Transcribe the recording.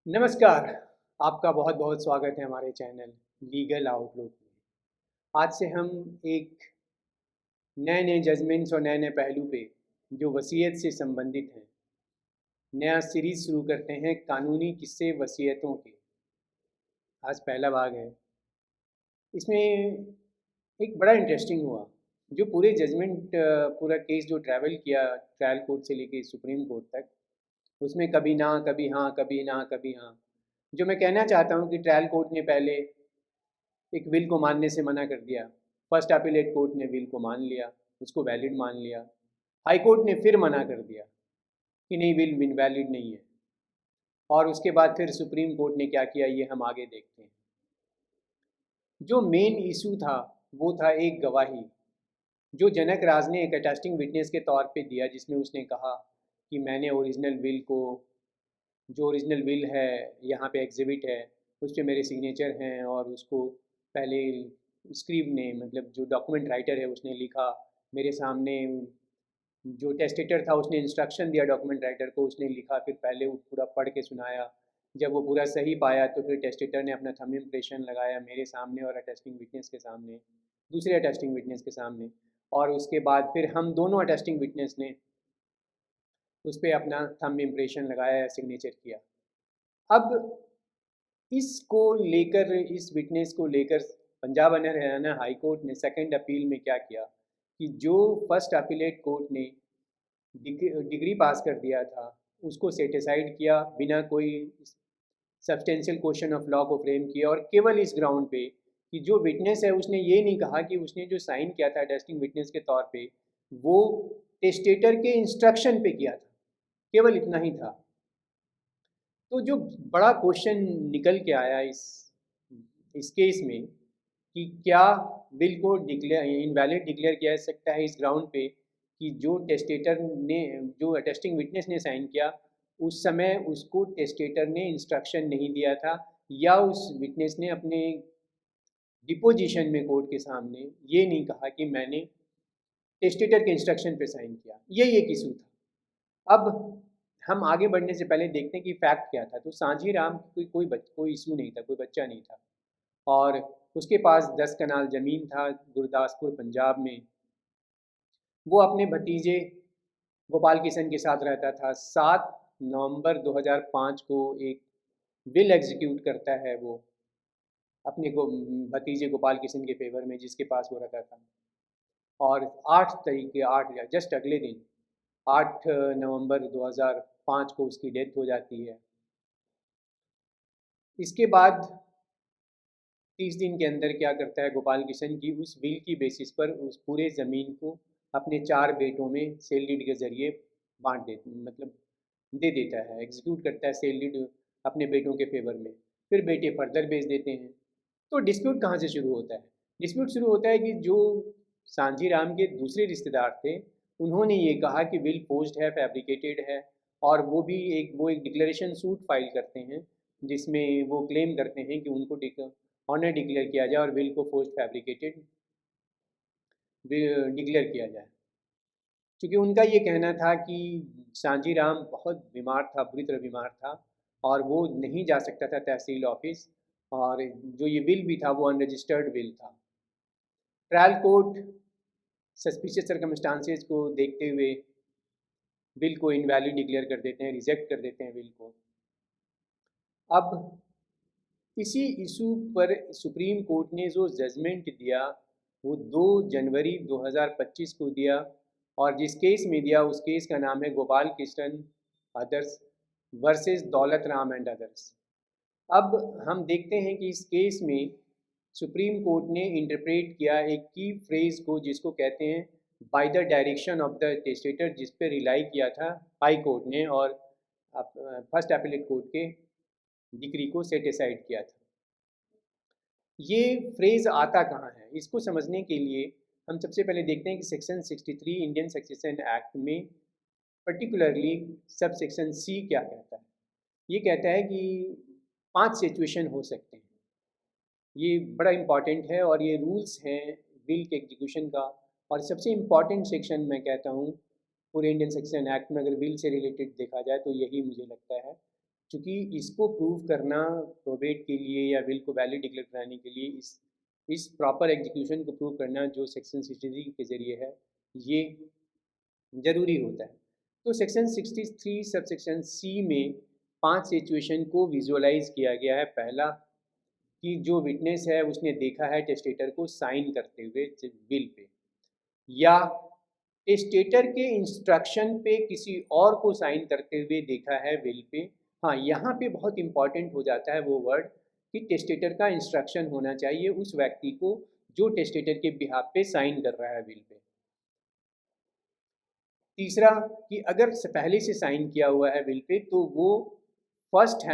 नमस्कार। आपका बहुत बहुत स्वागत है हमारे चैनल लीगल आउटलुक में। आज से हम एक नए नए जजमेंट्स और नए नए पहलू पे जो वसीयत से संबंधित हैं नया सीरीज शुरू करते हैं कानूनी किस्से वसीयतों के। आज पहला भाग है। इसमें एक बड़ा इंटरेस्टिंग हुआ जो पूरे जजमेंट पूरा केस जो ट्रैवल किया ट्रायल कोर्ट से लेके सुप्रीम कोर्ट तक, उसमें कभी ना कभी हाँ कभी ना कभी हाँ। जो मैं कहना चाहता हूँ कि ट्रायल कोर्ट ने पहले एक विल को मानने से मना कर दिया। फर्स्ट अपीलेट कोर्ट ने विल को मान लिया, उसको वैलिड मान लिया। हाई कोर्ट ने फिर मना कर दिया कि नहीं, विल इनवैलिड नहीं है। और उसके बाद फिर सुप्रीम कोर्ट ने क्या किया ये हम आगे देखते हैं। जो मेन इशू था वो था एक गवाही जो जनक राज ने एक अटेस्टिंग विटनेस के तौर पे दिया, जिसमें उसने कहा कि मैंने ओरिजिनल विल को, जो ओरिजिनल विल है यहाँ पे एग्जिबिट है, उस पर मेरे सिग्नेचर हैं। और उसको पहले स्क्रीव ने, मतलब जो डॉक्यूमेंट राइटर है, उसने लिखा मेरे सामने। जो टेस्टेटर था उसने इंस्ट्रक्शन दिया डॉक्यूमेंट राइटर को, उसने लिखा, फिर पहले वो पूरा पढ़ के सुनाया। जब वो पूरा सही पाया तो फिर टेस्टेटर ने अपना थंब इम्प्रेशन लगाया मेरे सामने और अटेस्टिंग विटनेस के सामने, दूसरे अटेस्टिंग विटनेस के सामने। और उसके बाद फिर हम दोनों अटेस्टिंग विटनेस ने उस पर अपना थंब इम्प्रेशन लगाया, सिग्नेचर किया। अब इसको लेकर, इस विटनेस को लेकर Punjab and Haryana high court ने सेकंड अपील में क्या किया कि जो फर्स्ट अपीलेट कोर्ट ने डिग्री पास कर दिया था उसको सेटिसाइड किया बिना कोई सब्सटेंशियल क्वेश्चन ऑफ लॉ को फ्रेम किया, और केवल इस ग्राउंड पे कि जो विटनेस है उसने ये नहीं कहा कि उसने जो साइन किया था टेस्टिंग विटनेस के तौर पे वो टेस्टेटर के इंस्ट्रक्शन पे किया था, केवल इतना ही था। तो जो बड़ा क्वेश्चन निकल के आया इस केस में कि क्या बिल को डिक्लेयर इनवैलिड डिक्लेयर किया जा सकता है इस ग्राउंड पे कि जो टेस्टेटर ने, जो अटेस्टिंग विटनेस ने साइन किया उस समय उसको टेस्टेटर ने इंस्ट्रक्शन नहीं दिया था, या उस विटनेस ने अपने डिपोजिशन में कोर्ट के सामने ये नहीं कहा कि मैंने टेस्टेटर के इंस्ट्रक्शन पे साइन किया। यही एक इशू था। अब हम आगे बढ़ने से पहले देखते हैं कि फैक्ट क्या था। तो सांझी राम कोई इशू नहीं था, कोई बच्चा नहीं था, और उसके पास 10 कनाल ज़मीन था गुरदासपुर पंजाब में। वो अपने भतीजे गोपाल किशन के साथ रहता था। 7 नवंबर 2005 को एक विल एग्जीक्यूट करता है वो अपने भतीजे गोपाल किशन के फेवर में, जिसके पास वो रहता था। और 8 तारीख के 8 या जस्ट अगले दिन 8 नवंबर 2005 को उसकी डेथ हो जाती है। इसके बाद 30 दिन के अंदर क्या करता है गोपाल किशन की उस विल की बेसिस पर उस पूरे ज़मीन को अपने 4 बेटों में सेल डीड के ज़रिए बांट देते, मतलब दे देता है, एग्जीक्यूट करता है सेल डीड अपने बेटों के फेवर में। फिर बेटे फर्दर बेच देते हैं। तो डिस्प्यूट कहाँ से शुरू होता है? डिस्प्यूट शुरू होता है कि जो सांझी राम के दूसरे रिश्तेदार थे उन्होंने ये कहा कि विल फोर्ज्ड है, फैब्रिकेटेड है। और वो एक डिक्लेरेशन सूट फाइल करते हैं जिसमें वो क्लेम करते हैं कि उनको ऑनर डिक्लेयर किया जाए और विल को फोर्स्ड फैब्रिकेटेड डिक्लेयर किया जाए। क्योंकि उनका ये कहना था कि सांझी राम बहुत बीमार था, बुरी तरह बीमार था, और वो नहीं जा सकता था तहसील ऑफिस, और जो ये विल भी था वो अनरजिस्टर्ड विल था। ट्रायल कोर्ट सस्पिशियस सर्कमस्टांसेस को देखते हुए विल को इनवैलिड डिक्लेयर कर देते हैं, रिजेक्ट कर देते हैं विल को। अब इसी इशू पर सुप्रीम कोर्ट ने जो जजमेंट दिया वो 2 जनवरी 2025 को दिया, और जिस केस में दिया उस केस का नाम है Gopal Krishnan others versus Daulat Ram and others. अब हम देखते हैं कि इस केस में सुप्रीम कोर्ट ने इंटरप्रेट किया एक की फ्रेज को जिसको कहते हैं by the direction of the testator, जिस पे रिलाई किया था हाई कोर्ट ने और फर्स्ट अपीलेट कोर्ट के डिक्री को सेटिसाइड किया था। ये फ्रेज आता कहाँ है, इसको समझने के लिए हम सबसे पहले देखते हैं कि सेक्शन 63 इंडियन सक्सेशन एक्ट में पर्टिकुलरली सब सेक्शन सी क्या कहता है। ये कहता है कि 5 सिचुएशन हो सकते हैं। ये बड़ा इम्पॉर्टेंट है और ये रूल्स हैं विल के एग्जीक्यूशन का। और सबसे इम्पॉर्टेंट सेक्शन मैं कहता हूँ पूरे इंडियन सक्सेशन एक्ट में, अगर विल से रिलेटेड देखा जाए तो यही मुझे लगता है चूँकि इसको प्रूव करना प्रोबेट के लिए या विल को वैलिड डिक्लेयर कराने के लिए इस प्रॉपर एग्जीक्यूशन को प्रूव करना जो सेक्शन 63 के ज़रिए है, ये ज़रूरी होता है। तो सेक्शन 63 सबसेक्शन सी में 5 सिचुएशन को विजुअलाइज किया गया है। पहला कि जो विटनेस है उसने देखा है टेस्टेटर को साइन करते हुए विल पे, या टेस्टेटर के इंस्ट्रक्शन पे किसी और को साइन करते हुए देखा है विल पे। हाँ, यहाँ पे बहुत इंपॉर्टेंट हो जाता है वो वर्ड कि टेस्टेटर का इंस्ट्रक्शन होना चाहिए उस व्यक्ति को जो टेस्टेटर के बिहाफ पे साइन कर रहा है विल पे। तीसरा कि अगर पहले से साइन किया हुआ है विल पे तो वो फर्स्ट